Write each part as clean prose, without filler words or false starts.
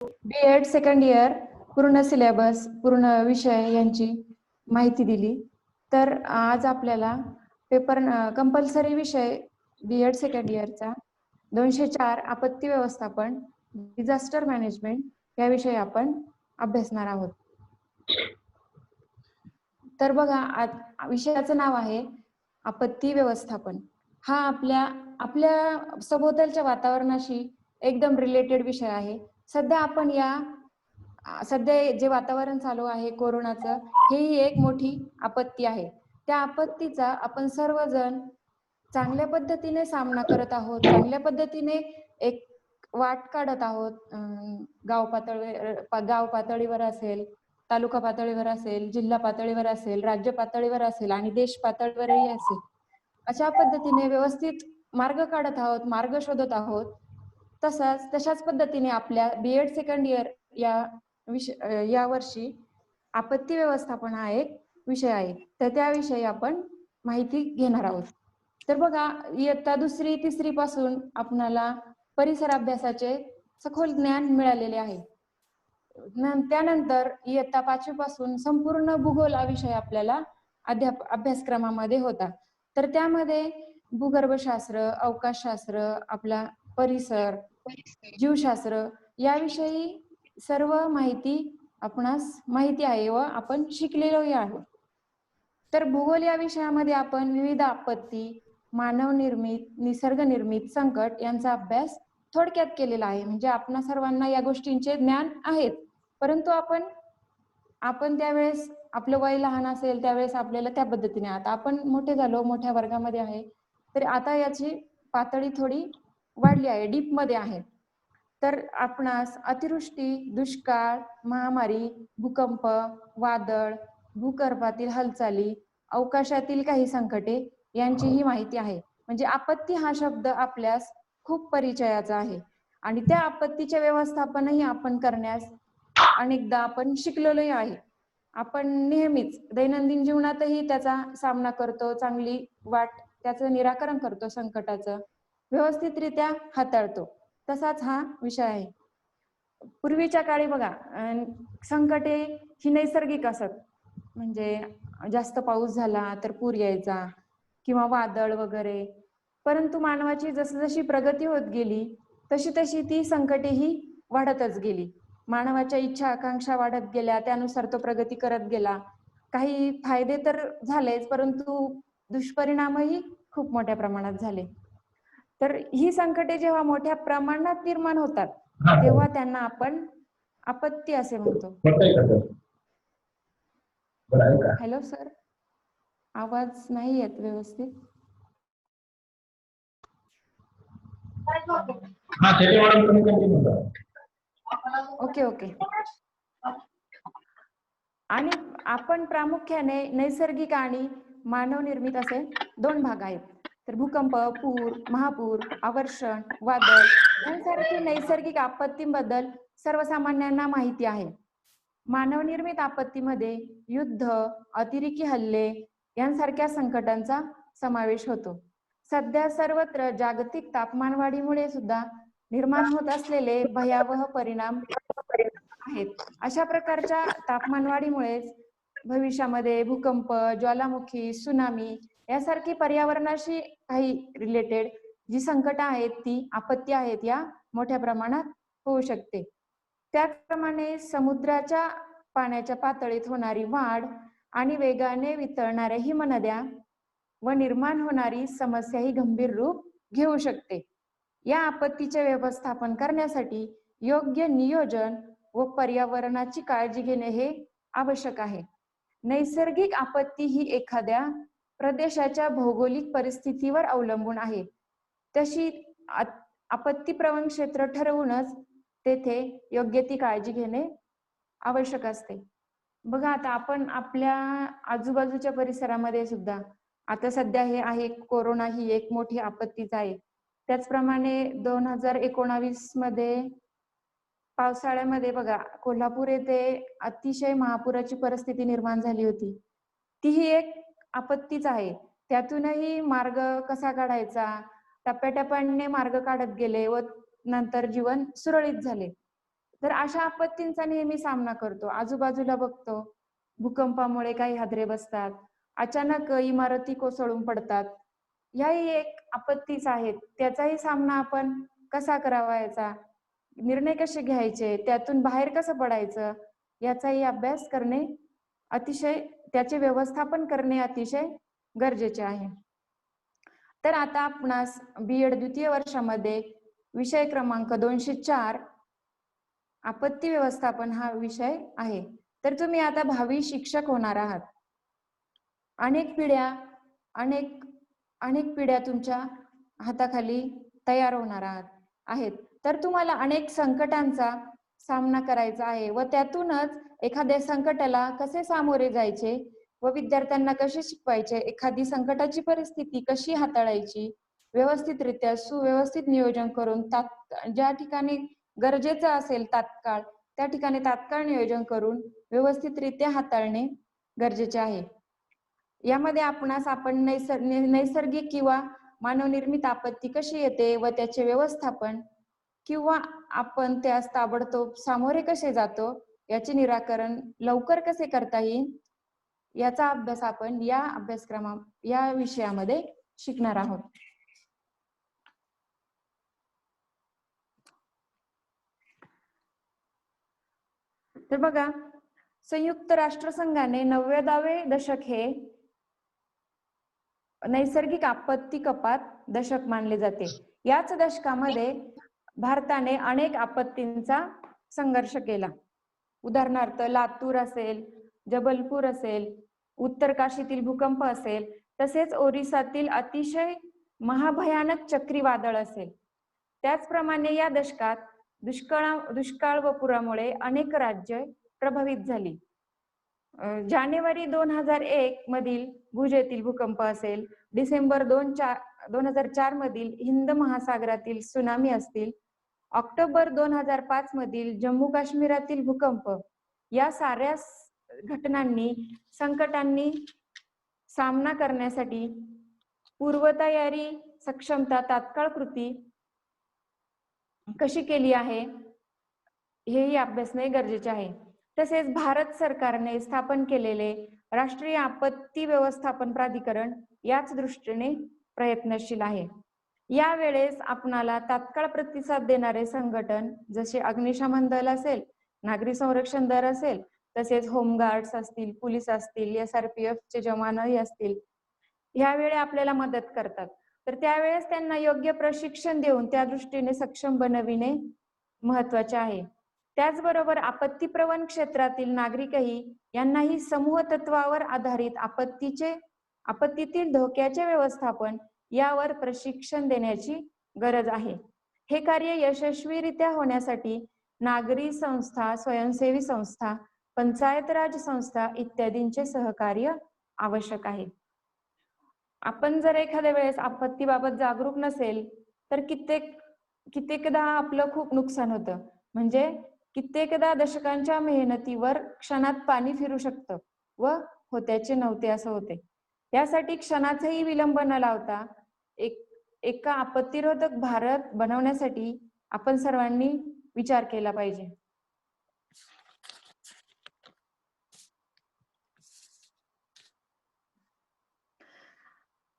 B.Ed second year पूर्ण syllabus, पूर्ण विषय यांची माहिती दिली. तर आज आपल्याला पेपर कंपल्सरी विषय B.Ed सेकंड इयरचा 204 आपत्ती व्यवस्थापन, डिझास्टर मॅनेजमेंट याविषयी आपण अभ्यासणार आहोत. तर बघा, विषयाचं नाव आहे आपत्ती व्यवस्थापन. हा आपल्या सभोवतालच्या वातावरणाशी एकदम रिलेटेड विषय आहे. सध्या जे वातावरण चालू आहे कोरोनाचं, हेही एक मोठी आपत्ती आहे. त्या आपत्तीचा आपण सर्वजण चांगल्या पद्धतीने सामना करत आहोत, चांगल्या पद्धतीने एक वाट काढत आहोत. गाव पातळीवर असेल, तालुका पातळीवर असेल, जिल्हा पातळीवर असेल, राज्य पातळीवर असेल आणि देश पातळीवरही असेल. अशा पद्धतीने व्यवस्थित मार्ग काढत आहोत, मार्ग शोधत आहोत. तशाच पद्धतीने आपल्या B.Ed सेकंड इयर या वर्षी आपत्ती व्यवस्थापन हा एक विषय आहे. तर त्याविषयी आपण माहिती घेणार आहोत. तर बघा, इयत्ता 2री 3री पासून आपणाला परिसर अभ्यासाचे सखोल ज्ञान मिळालेले आहे. त्यानंतर इयत्ता 5वी पासून संपूर्ण भूगोल हा विषय आपल्याला अभ्यासक्रमामध्ये होता. तर त्यामध्ये भूगर्भशास्त्र, अवकाशशास्त्र, आपला परिसर, जीवशास्त्र याविषयी सर्व माहिती आपणास माहिती आहे व आपण शिकलेलोही आहोत. तर भूगोल या विषयामध्ये आपण विविध आपत्ती, मानव निर्मित, निसर्ग निर्मित संकट यांचा अभ्यास थोडक्यात केलेला आहे. म्हणजे आपणा सर्वांना या गोष्टींचे ज्ञान आहेत, परंतु आपण त्यावेळेस आपलं वय लहान असेल त्यावेळेस आपल्याला त्या पद्धतीने, आता आपण मोठे झालो, मोठ्या वर्गामध्ये आहे, तर आता याची पातळी थोडी वाढली आहे, डीप मध्ये आहे. तर आपणास अतिवृष्टी, दुष्काळ, महामारी, भूकंप, वादळ, भूगर्भातील हालचाली, अवकाशातील काही संकटे यांचीही माहिती आहे. म्हणजे आपत्ती हा शब्द आपल्यास खूप परिचयाचा आहे आणि त्या आपत्तीचे व्यवस्थापनही आपण करण्यास अनेकदा आपण शिकलेलोही आहे. आपण नेहमीच दैनंदिन जीवनातही त्याचा सामना करतो, चांगली वाट त्याचं निराकरण करतो, संकटाचं व्यवस्थितरित्या हाताळतो. तसाच हा विषय आहे. पूर्वीच्या काळी बघा, संकटे ही नैसर्गिक असत. म्हणजे जास्त पाऊस झाला तर पूर यायचा किंवा वादळ वगैरे. परंतु मानवाची जशी प्रगती होत गेली तशी तशी ती संकटेही वाढतच गेली. मानवाच्या इच्छा आकांक्षा वाढत गेल्या, त्यानुसार तो प्रगती करत गेला. काही फायदे तर झालेच, परंतु दुष्परिणामही खूप मोठ्या प्रमाणात झाले. तर ही संकटे जेव्हा मोठ्या प्रमाणात निर्माण होतात तेव्हा त्यांना आपण आपत्ती असे म्हणतो. हॅलो सर, आवाज नाही येत व्यवस्थित. ओके. आणि आपण प्रामुख्याने नैसर्गिक आणि मानव निर्मित असे 2 भाग आहेत. तर भूकंप, पूर, महापूर, आवर्षण, वादळ यांसारखी नैसर्गिक आपत्तींबद्दल सर्वसामान्यांना माहिती आहे. मानव निर्मित आपत्तीमध्ये युद्ध, अतिरेकी हल्ले यांसारख्या संकटांचा समावेश होतो. सध्या सर्वत्र जागतिक तापमानवाढीमुळे सुद्धा निर्माण होत असलेले भयावह परिणाम आहेत. अशा प्रकारच्या तापमानवाढीमुळेच भविष्यामध्ये भूकंप, ज्वालामुखी, सुनामी यासारखी पर्यावरणाशी काही रिलेटेड जी संकट आहेत, ती आपत्ती आहेत, या मोठ्या प्रमाणात होऊ शकते. त्याचप्रमाणे समुद्राच्या पाण्याच्या पातळीत होणारी वाढ आणि वेगाने वितळणाऱ्या हिमनद्या व निर्माण होणारी समस्या ही गंभीर रूप घेऊ शकते. या आपत्तीचे व्यवस्थापन करण्यासाठी योग्य नियोजन व पर्यावरणाची काळजी घेणे हे आवश्यक आहे. नैसर्गिक आपत्ती ही एखाद्या प्रदेशाच्या भौगोलिक परिस्थितीवर अवलंबून आहे. तशी आपत्ती प्रवण क्षेत्र ठरवूनच तेथे योग्य ती काळजी घेणे आवश्यक असते. बघा, आता आपण आपल्या आजूबाजूच्या परिसरामध्ये सुद्धा आता सध्या हे आहे कोरोना, ही एक मोठी आपत्तीच आहे. त्याचप्रमाणे 2019 मध्ये पावसाळ्यामध्ये बघा, कोल्हापूर येथे अतिशय महापुराची परिस्थिती निर्माण झाली होती. तीही एक आपत्तीच आहे. त्यातूनही मार्ग कसा काढायचा, टप्प्याटप्प्याने मार्ग काढत गेले व नंतर जीवन सुरळीत झाले. तर अशा आपत्तींचा नेहमी सामना करतो. आजूबाजूला बघतो, भूकंपामुळे काही हादरे बसतात, अचानक इमारती कोसळून पडतात. ह्याही एक आपत्तीच आहेत. त्याचाही सामना आपण कसा करावा, याचा निर्णय कसे घ्यायचे, त्यातून बाहेर कसं पडायचं, याचाही अभ्यास करणे अतिशय, त्याचे व्यवस्थापन करणे अतिशय गरजेचे आहे. तर आता आपणास B.Ed द्वितीय वर्षामध्ये विषय क्रमांक 204 आपत्ती व्यवस्थापन हा विषय आहे. तर तुम्ही आता भावी शिक्षक होणार आहात. अनेक पिढ्या तुमच्या हाताखाली तयार होणार आहेत. तर तुम्हाला अनेक संकटांचा सामना करायचा आहे व त्यातूनच एखाद्या संकटाला कसे सामोरे जायचे व विद्यार्थ्यांना कसे शिकवायचे, एखादी संकटाची परिस्थिती कशी हाताळायची, व्यवस्थितरित्या सुव्यवस्थित नियोजन करून ज्या ठिकाणी गरजेचं असेल तात्काळ, त्या ठिकाणी तात्काळ नियोजन करून व्यवस्थितरित्या हाताळणे गरजेचे आहे. यामध्ये आपण नैसर्गिक किंवा मानवनिर्मित आपत्ती कशी येते व त्याचे व्यवस्थापन किंवा आपण त्यास ताबडतोब सामोरे कसे जातो, याचे निराकरण लवकर कसे करता येईल, याचा अभ्यास आपण या विषयामध्ये शिकणार आहोत. तर बघा, संयुक्त राष्ट्रसंघाने 90वे दशक हे नैसर्गिक आपत्ती कपात दशक मानले जाते. याच दशकामध्ये भारताने अनेक आपत्तींचा संघर्ष केला. उदाहरणार्थ लातूर असेल, जबलपूर असेल, उत्तर काशीतील भूकंप असेल, तसेच ओरिसातील अतिशय महाभयानक चक्रीवादळ असेल. त्याचप्रमाणे या दशकात दुष्काळ व पुरामुळे अनेक राज्ये प्रभावित झाली. जानेवारी 2001 मधील भुज येथील भूकंप असेल, डिसेंबर 2004 मधील हिंद महासागरातील सुनामी असतील, ऑक्टोबर 2005 मधील जम्मू काश्मीरातील भूकंप, या साऱ्या घटनांनी, संकटांनी सामना करण्यासाठी पूर्वतयारी, सक्षमता, तात्काळ कृती कशी केली आहे, हेही अभ्यासणे गरजेचे आहे. तसेच भारत सरकारने स्थापन केलेले राष्ट्रीय आपत्ती व्यवस्थापन प्राधिकरण याच दृष्टीने प्रयत्नशील आहे. यावेळेस आपणाला तात्काळ प्रतिसाद देणारे संघटन जसे अग्निशमन दल असेल, नागरी संरक्षण दल असेल, तसेच होमगार्ड्स असतील, पोलीस असतील, SRPF चे जवानही असतील, यावेळी आपल्याला मदत करतात. तर त्यावेळेस त्यांना योग्य प्रशिक्षण देऊन त्या दृष्टीने सक्षम बनविणे महत्वाचे आहे. त्याचबरोबर आपत्ती प्रवण क्षेत्रातील नागरिकही यांनाही समूह तत्वावर आधारित आपत्तीतील धोक्याचे व्यवस्थापन यावर प्रशिक्षण देण्याची गरज आहे. हे कार्य यशस्वीरित्या होण्यासाठी नागरी संस्था, स्वयंसेवी संस्था, पंचायत राज संस्था इत्यादींचे सहकार्य आवश्यक आहे. आपण जर एखाद्या वेळेस आपत्तीबाबत जागरूक नसेल तर कित्येकदा आपलं खूप नुकसान होतं. म्हणजे कित्येकदा दशकांच्या मेहनतीवर क्षणात पाणी फिरू शकतं व होत्याचे नव्हते असं होते. यासाठी क्षणाचाही विलंब न लावता एका आपत्तिरोधक भारत बनवण्यासाठी आपण सर्वांनी विचार केला पाहिजे.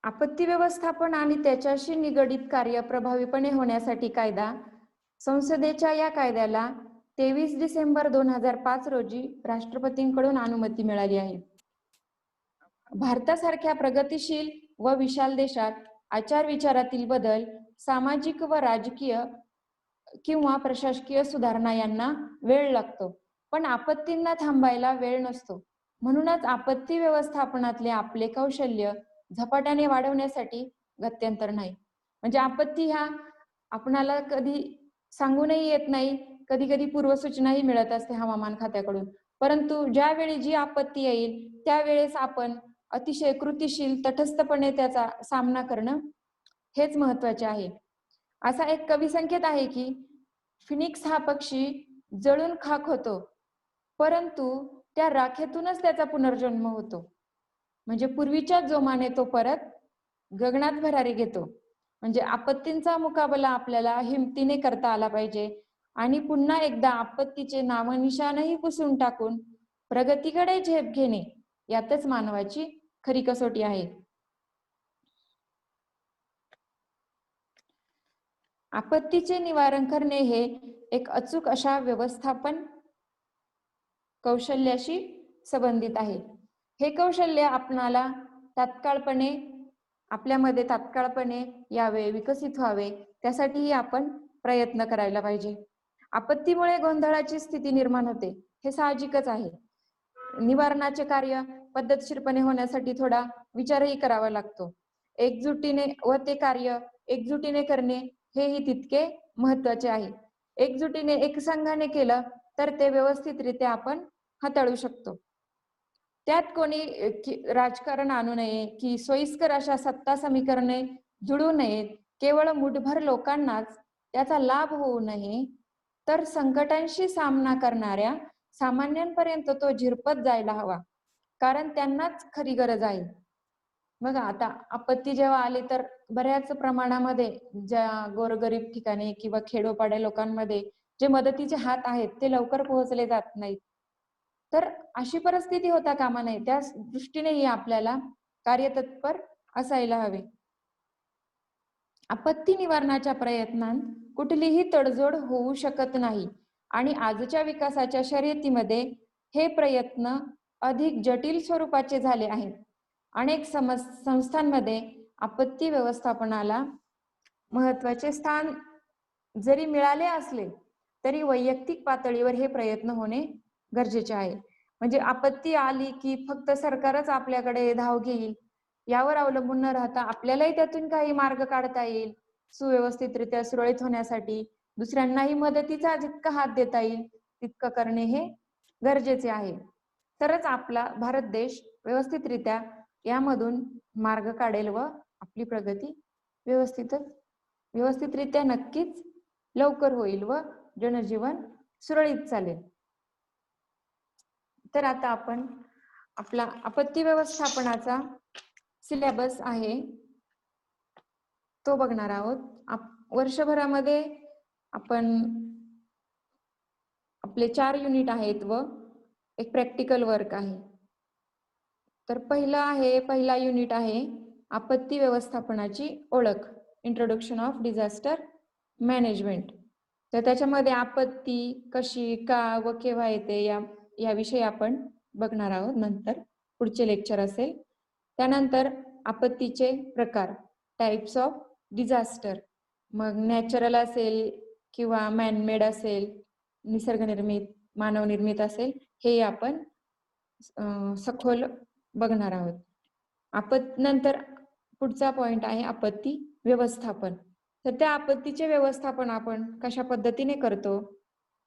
आपत्ती व्यवस्थापन आणि त्याच्याशी निगडित कार्य प्रभावीपणे होण्यासाठी कायदा संसदेच्या या कायद्याला 23 डिसेंबर 2005 रोजी राष्ट्रपतींकडून अनुमती मिळाली आहे. भारतासारख्या प्रगतिशील व विशाल देशात आचार विचारातील बदल, सामाजिक व राजकीय किंवा प्रशासकीय सुधारणा यांना वेळ लागतो, पण आपत्तींना थांबायला वेळ नसतो. म्हणूनच आपत्ती व्यवस्थापनातले आपले कौशल्य झपाट्याने वाढवण्यासाठी गत्यंतर नाही. म्हणजे आपत्ती ह्या आपणाला कधी सांगूनही येत नाही, कधी कधी पूर्वसूचनाही मिळत असते हवामान खात्याकडून, परंतु ज्यावेळी जी आपत्ती येईल त्यावेळेस आपण अतिशय कृतिशील, तटस्थपणे त्याचा सामना करणं हेच महत्वाचे आहे. असा एक कविसंकेत आहे की फिनिक्स हा पक्षी जळून खाक होतो, परंतु त्या राखेतूनच त्याचा पुनर्जन्म होतो. म्हणजे पूर्वीच्या जोमाने तो परत गगनात भरारी घेतो. म्हणजे आपत्तींचा मुकाबला आपल्याला हिमतीने करता आला पाहिजे. आणि पुन्हा एकदा आपत्तीचे नामनिशाणही पुसून टाकून प्रगतीकडे झेप घेणे यातच मानवाची खरी कसोटी आहे. आपत्तीचे निवारण करणे हे एक अचूक अशा व्यवस्थापन कौशल्याशी संबंधित आहे. हे कौशल्य आपल्यामध्ये तात्काळपणे यावे, विकसित व्हावे, त्यासाठीही आपण प्रयत्न करायला पाहिजे. आपत्तीमुळे गोंधळाची स्थिती निर्माण होते, हे साहजिकच आहे. निवारणाचे कार्य पद्धतशीरपणे होण्यासाठी थोडा विचारही करावा लागतो. एकजुटीने व ते कार्य एकजुटीने करणे हेही तितके महत्वाचे आहे. एकजुटीने एकसंघाने केलं तर ते व्यवस्थितरित्या आपण हाताळू शकतो. त्यात कोणी राजकारण आणू नये की सोयीस्कर अशा सत्ता समीकरणे जुळू नयेत. केवळ मुठभर लोकांनाच त्याचा लाभ होऊ नये, तर संकटांशी सामना करणाऱ्या सामान्यांपर्यंत तो झिरपत जायला हवा, कारण त्यांनाच खरी गरज आहे. बघा, आता आपत्ती जेव्हा आली तर बऱ्याच प्रमाणामध्ये ज्या गोरगरीब ठिकाणी किंवा खेडोपाड्या लोकांमध्ये जे मदतीचे हात आहेत ते लवकर पोहोचले जात नाहीत. तर अशी परिस्थिती होता कामा नये. त्या दृष्टीनेही आपल्याला कार्यतत्पर असायला हवे. आपत्ती निवारणाच्या प्रयत्नांत कुठलीही तडजोड होऊ शकत नाही आणि आजच्या विकासाच्या शर्यतीमध्ये हे प्रयत्न अधिक जटिल स्वरूपाचे झाले आहेत. अनेक संस्थांमध्ये आपत्ती व्यवस्थापनाला महत्वाचे स्थान जरी मिळाले असले तरी वैयक्तिक पातळीवर हे प्रयत्न होणे गरजेचे आहे. म्हणजे आपत्ती आली की फक्त सरकारच आपल्याकडे धाव घेईल यावर अवलंबून न राहता आपल्यालाही त्यातून काही मार्ग काढता येईल. सुव्यवस्थितरित्या सुरळीत होण्यासाठी दुसऱ्यांनाही मदतीचा जितका हात देता येईल तितकं करणे हे गरजेचे आहे. तरच आपला भारत देश व्यवस्थितरित्या यामधून मार्ग काढेल व आपली प्रगती व्यवस्थितरित्या नक्कीच लवकर होईल व जनजीवन सुरळीत चालेल. तर आता आपण आपला आपत्ती व्यवस्थापनाचा सिलेबस आहे तो बघणार आहोत. वर्षभरामध्ये आपण आपले 4 युनिट आहेत व एक प्रॅक्टिकल वर्क आहे. तर पहिला युनिट आहे आपत्ती व्यवस्थापनाची ओळख, इंट्रोडक्शन ऑफ डिझास्टर मॅनेजमेंट. तर त्याच्यामध्ये आपत्ती कशी, का व केव्हा येते याविषयी आपण बघणार आहोत. नंतर पुढचे लेक्चर असेल. त्यानंतर आपत्तीचे प्रकार, टाइप्स ऑफ डिझास्टर, मग नॅचरल असेल किंवा मॅनमेड असेल, निसर्गनिर्मित, मानवनिर्मित असेल, हे आपण सखोल बघणार आहोत. नंतर पुढचा पॉइंट आहे आपत्ती व्यवस्थापन. तर त्या आपत्तीचे व्यवस्थापन आपण कशा पद्धतीने करतो,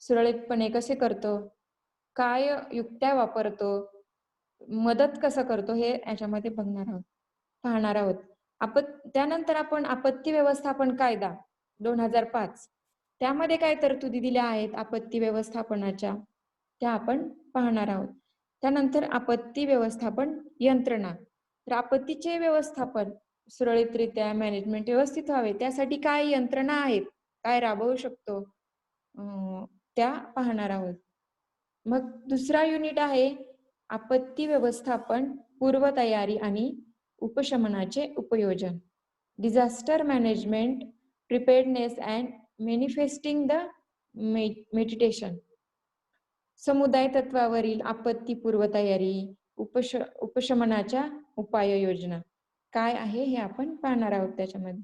सुरळीतपणे कसे करतो, काय युक्त्या वापरतो, मदत कसं करतो, हे याच्यामध्ये पाहणार आहोत. त्यानंतर आपण आपत्ती व्यवस्थापन कायदा 2005 त्यामध्ये काय तरतुदी दिल्या आहेत आपत्ती व्यवस्थापनाच्या त्या आपण पाहणार आहोत. त्यानंतर आपत्ती व्यवस्थापन यंत्रणा. तर आपत्तीचे व्यवस्थापन सुरळीतरित्या मॅनेजमेंट व्यवस्थित व्हावे त्यासाठी काय यंत्रणा आहेत, काय राबवू शकतो, त्या पाहणार आहोत. मग दुसरा युनिट आहे आपत्ती व्यवस्थापन पूर्वतयारी आणि उपशमनाचे उपयोजन, disaster management preparedness and manifesting the meditation. समुदाय तत्वावरील आपत्ती पूर्वतयारी, उपशमनाच्या उपाययोजना काय आहे हे आपण पाहणार आहोत. त्याच्यामध्ये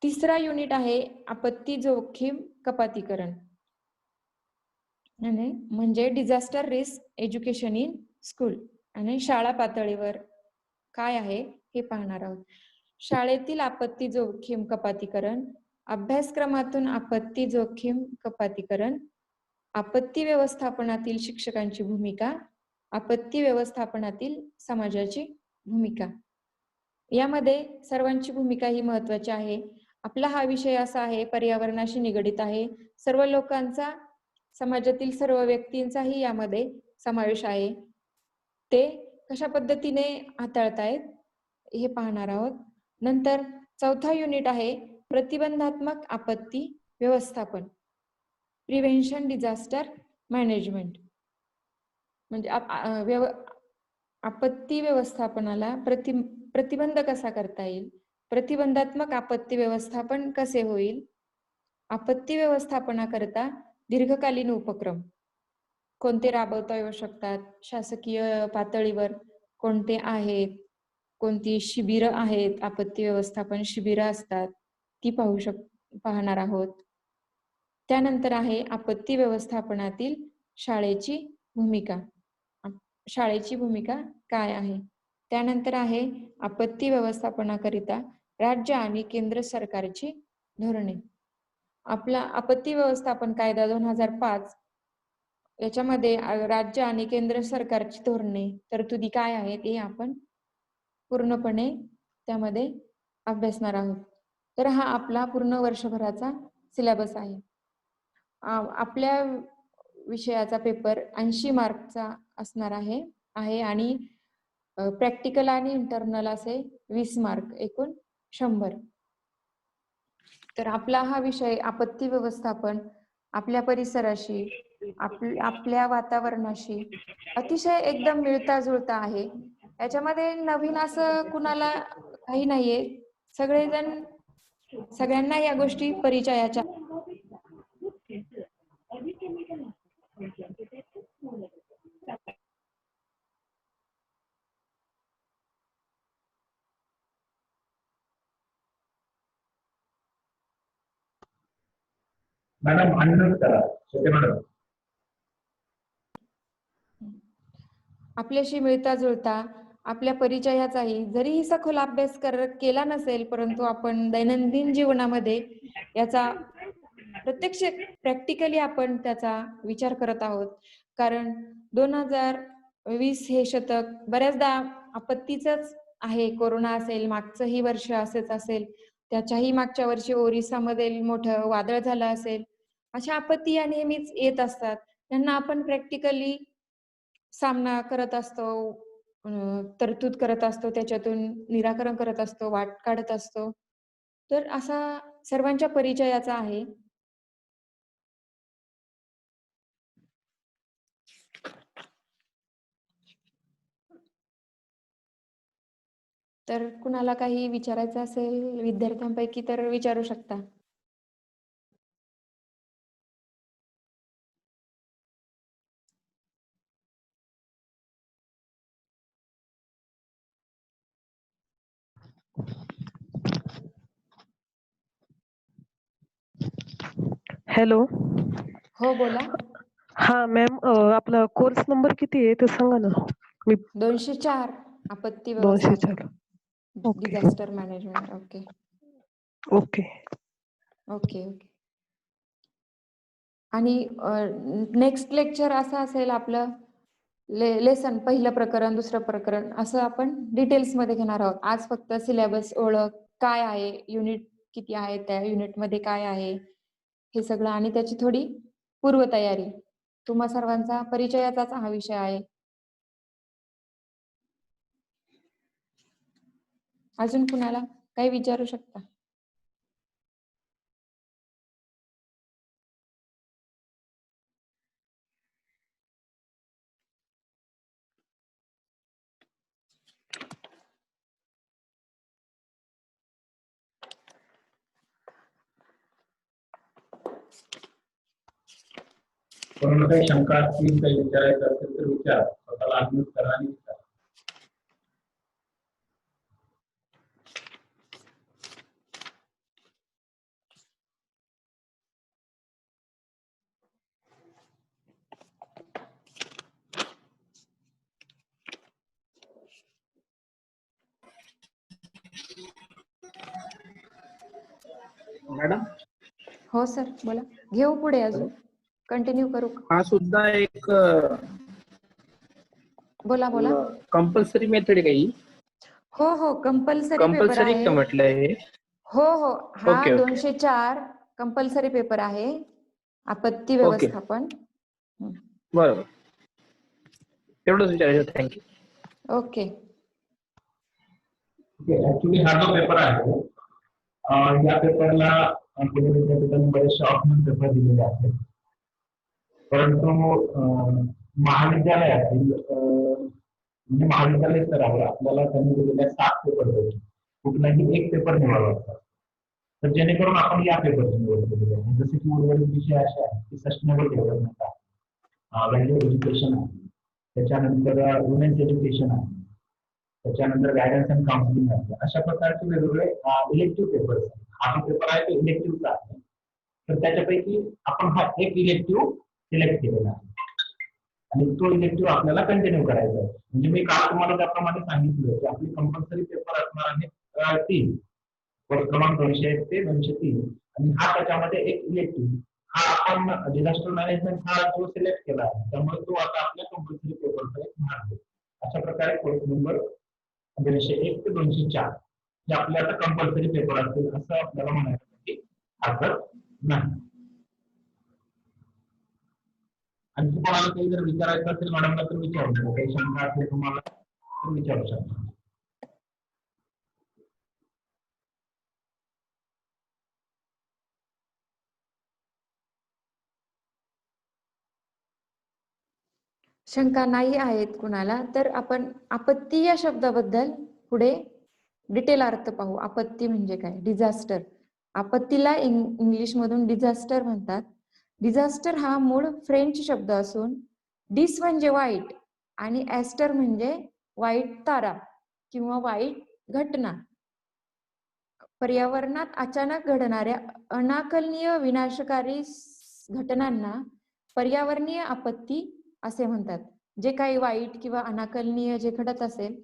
तिसरा युनिट आहे आपत्ती जोखीम कपातीकरण, म्हणजे disaster risk education in school, आणि शाळा पातळीवर काय आहे हे पाहणार आहोत. शाळेतील आपत्ती जोखीम कपातीकरण, अभ्यासक्रमातून आपत्ती जोखीम कपातीकरण, आपत्ती व्यवस्थापनातील शिक्षकांची भूमिका, आपत्ती व्यवस्थापनातील समाजाची भूमिका. यामध्ये सर्वांची भूमिका ही महत्वाची आहे. आपला हा विषय असा आहे, पर्यावरणाशी निगडित आहे. सर्व लोकांचा, समाजातील सर्व व्यक्तींचाही यामध्ये समावेश आहे. ते कशा पद्धतीने हाताळतायत हे पाहणार आहोत. नंतर चौथा युनिट आहे प्रतिबंधात्मक आपत्ती व्यवस्थापन. प्रिव्हेन्शन डिझास्टर मॅनेजमेंट, म्हणजे आपत्ती व्यवस्थापनाला प्रतिबंध कसा करता येईल, प्रतिबंधात्मक आपत्ती व्यवस्थापन कसे होईल, आपत्ती व्यवस्थापनाकरता दीर्घकालीन उपक्रम कोणते राबवता येऊ शकतात, शासकीय पातळीवर कोणते आहेत, कोणती शिबिरं आहेत, आपत्ती व्यवस्थापन शिबिरं असतात ती पाहणार आहोत. त्यानंतर आहे आपत्ती व्यवस्थापनातील शाळेची भूमिका, शाळेची भूमिका काय आहे. त्यानंतर आहे आपत्ती व्यवस्थापनाकरिता राज्य आणि केंद्र सरकारची धोरणे. आपला आपत्ती व्यवस्थापन कायदा 2005 याच्यामध्ये राज्य आणि केंद्र सरकारची धोरणे तरतुदी काय आहेत हे आपण पूर्णपणे त्यामध्ये अभ्यासणार आहोत. तर हा आपला पूर्ण वर्षभराचा सिलेबस आहे. आपल्या विषयाचा पेपर 80 मार्कचा असणार आहे आणि प्रॅक्टिकल आणि इंटरनल असे 20 मार्क, एकूण 100. तर आपला हा विषय आपत्ती व्यवस्थापन आपल्या परिसराशी, आपल्या वातावरणाशी अतिशय एकदम मिळता जुळता आहे. याच्यामध्ये नवीन असं कुणाला काही नाहीये, सगळेजण सगळ्यांना या गोष्टी परिचयाच्या. मॅडम अनम्यूट करा. मॅडम आपल्याशी मिळता जुळता आपल्या परिचयाचाही जरी सखोल अभ्यास केला नसेल, परंतु आपण दैनंदिन जीवनामध्ये याचा प्रत्यक्ष प्रॅक्टिकली आपण त्याचा विचार करत आहोत. कारण 2020 हे शतक बऱ्याचदा आपत्तीचंच आहे. कोरोना असेल, मागचंही वर्ष असेच असेल, त्याच्याही मागच्या वर्षी ओरिसामध्ये मोठं वादळ झालं असेल. अशा आपत्ती या नेहमीच येत असतात, त्यांना आपण प्रॅक्टिकली सामना करत असतो, तरतूद करत असतो, त्याच्यातून निराकरण करत असतो, वाट काढत असतो. तर असा सर्वांच्या परिचयाचा आहे. तर कुणाला काही विचारायचं असेल विद्यार्थ्यांपैकी तर विचारू शकता. हॅलो. हो बोला. हा मॅम, आपला कोर्स नंबर किती आहे ते सांगा ना. 204 आपत्ती 204. व्यवस्थापन, okay disaster management. Okay okay okay okay. आणि नेक्स्ट लेक्चर असं असेल आपलं लेसन, पहिलं प्रकरण, दुसरं प्रकरण, असं आपण डिटेल्स मध्ये घेणार आहोत. आज फक्त सिलेबस, ओळख काय आहे, युनिट किती आहे, त्या युनिटमध्ये काय आहे हे सगळं, आणि त्याची थोडी पूर्वतयारी. तुम्हा सर्वांचा परिचयाचाच हा विषय आहे. अजून कुणाला काही विचारू शकता. कोणाला काही शंका असतील, काही विचारायचं असेल तर विचार. स्वतःला अनम्यूट करा आणि विचारा. मॅडम. हो सर बोला. घेऊ पुढे, अजून कंटिन्यू करू. हा सुद्धा एक बोला बोला. कंपल्सरी मेथड आहे काही? हो हो, कंपल्सरी पेपर कंपल्सरी आहे. का म्हटलंय? हो हो, हा ओके, ओके. 204 कंपल्सरी पेपर आहे, आपत्ती ओके. व्यवस्थापन. बरोबर, तेवढंच विचारायचं. थँक्यू. ओके. ऍक्च्युली हा जो पेपर आहे, या पेपरला बरेचसे ऑप्शनल पेपर दिलेले आहेत. परंतु महाविद्यालयातील म्हणजे महाविद्यालय स्तरावर आपल्याला त्यांनी दिलेल्या 7 पेपर पैकी कुठलाही एक पेपर निवडावा लागतात. तर जेणेकरून आपण या पेपरची निवड केलेली आहे. जसे की उर्वरित विषय असे आहेत की सस्टेनेबल डेव्हलपमेंट आहे, व्हॅल्यू एज्युकेशन आहे, त्याच्यानंतर वुमेन्स एज्युकेशन आहे, त्याच्यानंतर गायडन्स अँड काउन्सिलिंग आहे. अशा प्रकारचे वेगवेगळे इलेक्टिव्ह पेपर्स आहेत. हा जो पेपर आहे तो इलेक्टिव्हचा आहे. तर त्याच्यापैकी आपण हा एक इलेक्टिव्ह सिलेक्ट केलेला आहे आणि तो इलेक्टिव्ह आपल्याला कंटिन्यू करायचा आहे. म्हणजे मी काल तुम्हाला त्याप्रमाणे सांगितलं की आपली कंपल्सरी पेपर असणार आहे 3, वर्ग क्रमांक 201 ते 203 आणि हा त्याच्यामध्ये एक इलेक्टिव्ह हा आपण डिझास्टर मॅनेजमेंट हा जो सिलेक्ट केला आहे त्यामुळे तो आता आपल्या कंपल्सरी पेपरचा एक भाग आहे. अशा प्रकारे कोर्स नंबर 201 ते 204 हे आपले आता कंपल्सरी पेपर असतील असं आपल्याला म्हणायसाठी हरकत नाही. आणखी कोणाला काही जर विचारायचं असेल मॅडमला तर विचारू शकता. काही शंका असेल तुम्हाला तर विचारू शकता. शंका नाही आहेत कुणाला तर आपण आपत्ती या शब्दाबद्दल पुढे डिटेल अर्थ पाहू. आपत्ती म्हणजे काय? डिझास्टर. आपत्तीला इंग्लिश मधून डिझास्टर म्हणतात. डिझास्टर हा मूळ फ्रेंच शब्द असून डिस म्हणजे वाईट आणि ॲस्टर म्हणजे वाईट तारा किंवा वाईट घटना. पर्यावरणात अचानक घडणाऱ्या अनाकलनीय विनाशकारी घटनांना पर्यावरणीय आपत्ती असे म्हणतात. जे काही वाईट किंवा अनाकलनीय जे घडत असेल,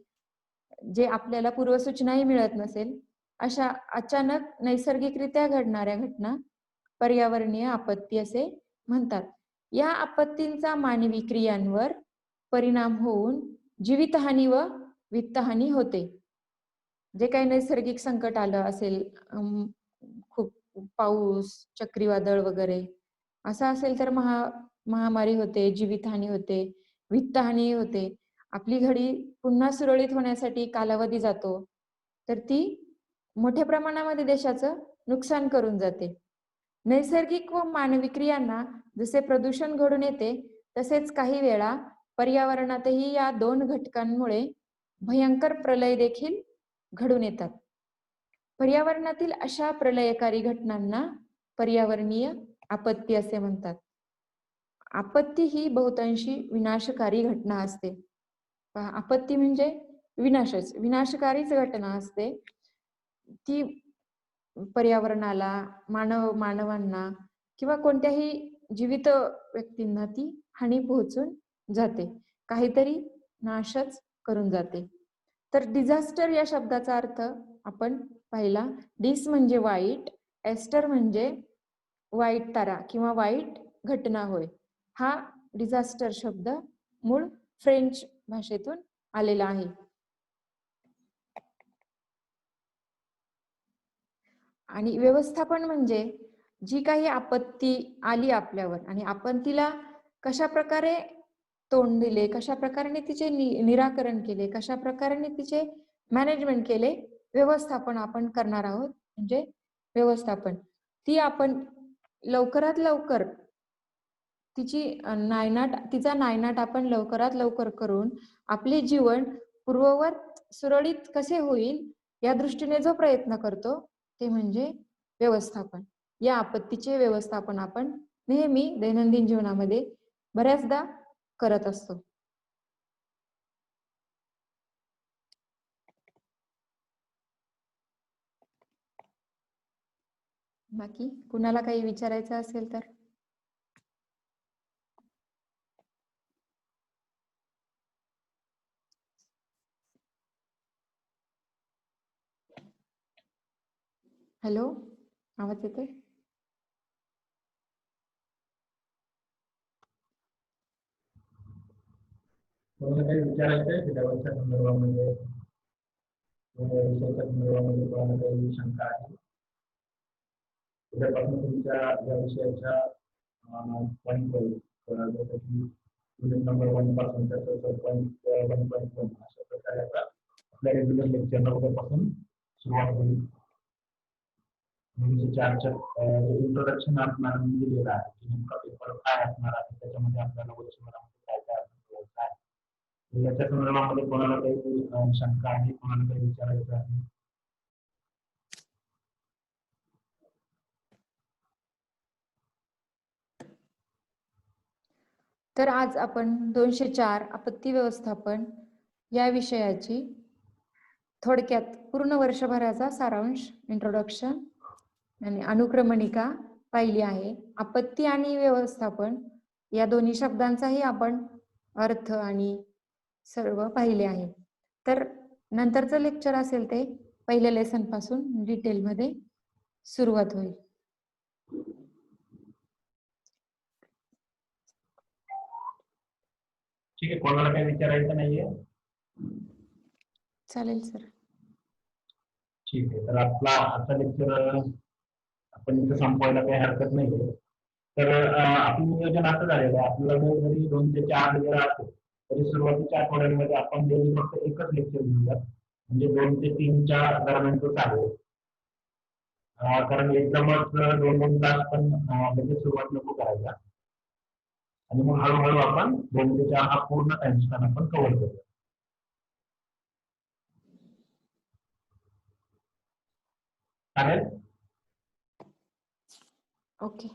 जे आपल्याला पूर्वसूचनाही मिळत नसेल, अशा अचानक नैसर्गिकरित्या घडणाऱ्या घटना पर्यावरणीय आपत्ती असे म्हणतात. या आपत्तींचा मानवी क्रियांवर परिणाम होऊन जीवितहानी व वित्तहानी होते. जे काही नैसर्गिक संकट आलं असेल, खूप पाऊस, चक्रीवादळ वगैरे असं असेल तर महामारी होते, जीवितहानी होते, वित्तहानी होते. आपली घडी पुन्हा सुरळीत होण्यासाठी कालावधी जातो, तर ती मोठ्या प्रमाणामध्ये देशाचं नुकसान करून जाते. नैसर्गिक व मानवी क्रियांना जसे प्रदूषण घडून येते तसेच काही वेळा पर्यावरणातही या 2 घटकांमुळे भयंकर प्रलय देखील घडून येतात. पर्यावरणातील अशा प्रलयकारी घटनांना पर्यावरणीय आपत्ती असे म्हणतात. आपत्ती ही बहुतांशी विनाशकारी घटना असते. आपत्ती म्हणजे विनाशकारीच घटना असते. ती पर्यावरणाला, मानवांना किंवा कोणत्याही जीवित व्यक्तींना ती हानी पोहोचून जाते, काहीतरी नाशच करून जाते. तर डिझास्टर या शब्दाचा अर्थ आपण पाहिला. डिस म्हणजे वाईट, ॲस्टर म्हणजे वाईट तारा किंवा वाईट घटना होय. हा डिझास्टर शब्द मूळ फ्रेंच भाषेतून आलेला आहे. आणि व्यवस्थापन म्हणजे जी काही आपत्ती आली आपल्यावर आणि आपण तिला कशा प्रकारे तोंड दिले, कशा प्रकारे तिचे निराकरण केले, कशा प्रकारे तिचे मॅनेजमेंट केले, व्यवस्थापन आपण करणार आहोत. म्हणजे व्यवस्थापन ती आपण लवकरात लवकर तिचा नायनाट आपण लवकरात लवकर करून आपले जीवन पूर्ववत सुरळीत कसे होईल या दृष्टीने जो प्रयत्न करतो ते म्हणजे व्यवस्थापन. या आपत्तीचे व्यवस्थापन आपण नेहमी दैनंदिन जीवनामध्ये बऱ्याचदा करत असतो. बाकी कुणाला काही विचारायचं असेल तर? हॅलो, आवाज येतोय? कोणाला काही विचारायचं आहे त्याच्यावरच्या संदर्भामध्ये, विषयाच्या संदर्भामध्ये कोणाला काही शंका आहे? उद्यापासून तुमच्या या विषयाच्या पॉईंट जसं की युनिट नंबर 1 पासून त्याचं पॉईंट 1.1 अशा प्रकारे आता आपल्या रेग्युलर लेक्चरला उद्यापासून सुरुवात होईल. 4च्या इंट्रोडक्शन असणार दिलेलं आहे की नेमका पेपर काय असणार आहे, त्याच्यामध्ये आपल्याला वर्षभरामध्ये काय काय अभ्यास करायचा आहे. तर याच्या संदर्भामध्ये कोणाला काही शंका आहे, कोणाला काही विचारायचं आहे? तर आज आपण 204 आपत्ती व्यवस्थापन या विषयाची थोडक्यात पूर्ण वर्षभराचा सारांश, इंट्रोडक्शन आणि अनुक्रमणिका पाहिली आहे. आपत्ती आणि व्यवस्थापन या दोन्ही शब्दांचाही आपण अर्थ आणि सर्व पाहिले आहे. तर नंतरचं लेक्चर असेल ते पहिल्या लेसन पासून डिटेलमध्ये सुरुवात होईल. ठीक आहे, कोणाला काही विचारायचं नाहीये? चालेल सर. ठीक आहे, तर आपला आजचा लेक्चर आपण इथं संपवायला काही हरकत नाहीये. तर आपलं नियोजन असं झालेलं आहे, आपल्याला जरी 2 ते 4 वेळा असेल तरी सुरुवातीच्या आठवड्यांमध्ये आपण डेली फक्त एकच लेक्चर घेऊयात, म्हणजे 2 ते 3च्या दरम्यानचं चालेल. कारण एकदमच 2-2 तास पण लगेच सुरुवात नको करायला. आणि मग हळूहळू आपण 2 ते 4 हा पूर्ण टाइम स्पॅन आपण कव्हर करूया. चालेल? ओके.